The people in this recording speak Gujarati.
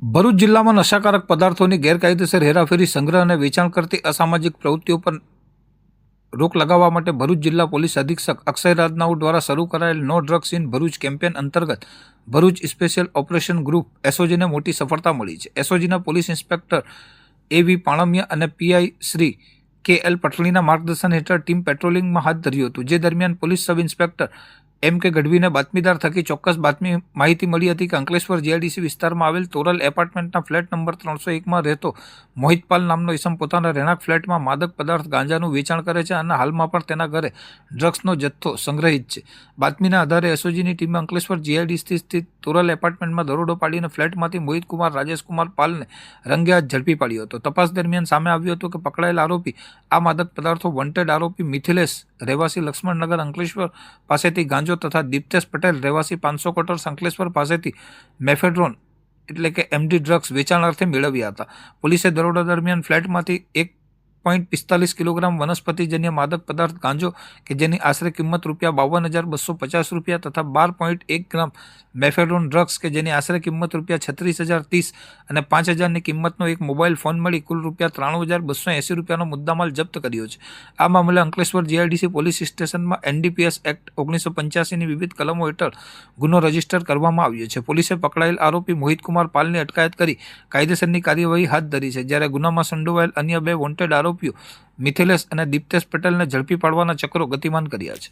ભરૂચ જિલ્લામાં નશાકારક પદાર્થોની ગેરકાયદેસર હેરાફેરી, સંગ્રહ અને વેચાણ કરતી અસામાજિક પ્રવૃત્તિઓ પર રોક લગાવવા માટે ભરૂચ જિલ્લા પોલીસ અધિક્ષક અક્ષય રાજનાઉ દ્વારા શરૂ કરાયેલ no drugs in Bharuch campaign અંતર્ગત ભરૂચ સ્પેશિયલ ઓપરેશન ગ્રુપ એસઓજીને મોટી સફળતા મળી છે. એસઓજીના પોલીસ ઇન્સ્પેક્ટર એવી પાણમિયા અને પીઆઈ શ્રી કે.એલ. પટણીના માર્ગદર્શન હેઠળ ટીમ પેટ્રોલિંગમાં હાથ ધર્યું હતું. જે દરમિયાન પોલીસ સબ ઇન્સ્પેક્ટર એમ.કે. ગઢવીને બાતમીદાર થકી ચોક્કસ માહિતી મળી હતી કે અંકલેશ્વર જીઆઈડીસી વિસ્તારમાં આવેલ તોરલ એપાર્ટમેન્ટના ફ્લેટ નંબર 301માં રહેતો મોહિતપાલ નામનો ઇસમ પોતાના રહેણાંક ફ્લેટમાં માદક પદાર્થ ગાંજાનું વેચાણ કરે છે અને હાલમાં પણ તેના ઘરે ડ્રગ્સનો જથ્થો સંગ્રહિત છે. બાતમીના આધારે એસઓજીની ટીમે અંકલેશ્વર જીઆઈડીસી સ્થિત તોરલ એપાર્ટમેન્ટમાં દરોડો પાડીને ફ્લેટમાંથી મોહિતકુમાર રાજેશકુમાર પાલને રંગે હાથ ઝડપી પાડ્યો હતો. તપાસ દરમિયાન સામે આવ્યું હતું કે પકડાયેલ આરોપી આ માદક પદાર્થો વોન્ટેડ આરોપી મિથિલેશ રહેવાસી લક્ષ્મણનગર અંકલેશ્વર પાસેથી ગાંજો તથા દીપ્તેશ પટેલ રહેવાસી 500 કોટર અંકલેશ્વર પાસેથી મેફેડ્રોન એટલે કે એમડી ડ્રગ્સ વેચાણાર્થે મેળવ્યા હતા. પોલીસે દરોડા દરમિયાન ફ્લેટમાંથી 1.45 કિલોગ્રામ વનસ્પતિજન્ય માદક પદાર્થ ગાંજો કે જેની આશરે કિંમત ₹52,250 તથા 12.1 ગ્રામ મેફેડ્રોન ડ્રગ્સ કે જેની આશરે કિંમત ₹36,030 અને 5,000ની કિંમતનો એક મોબાઈલ ફોન મળી કુલ ₹93,280નો મુદ્દામાલ જપ્ત કર્યો છે. આ મામલે અંકલેશ્વર જીઆઈડીસી પોલીસ સ્ટેશનમાં એનડીપીએસ એક્ટ 1985ની વિવિધ કલમો હેઠળ ગુનો રજીસ્ટર કરવામાં આવ્યો છે. પોલીસે પકડાયેલ આરોપી મોહિતકુમાર પાલની અટકાયત કરી કાયદેસરની કાર્યવાહી હાથ ધરી છે. જ્યારે ગુનામાં સંડોવાયેલ અન્ય બે વોન્ટેડ આરોપીઓ મિથિલેશ અને દીપ્તેશ પટેલને ઝડપી પાડવાના ચક્રો ગતિમાન કર્યા છે.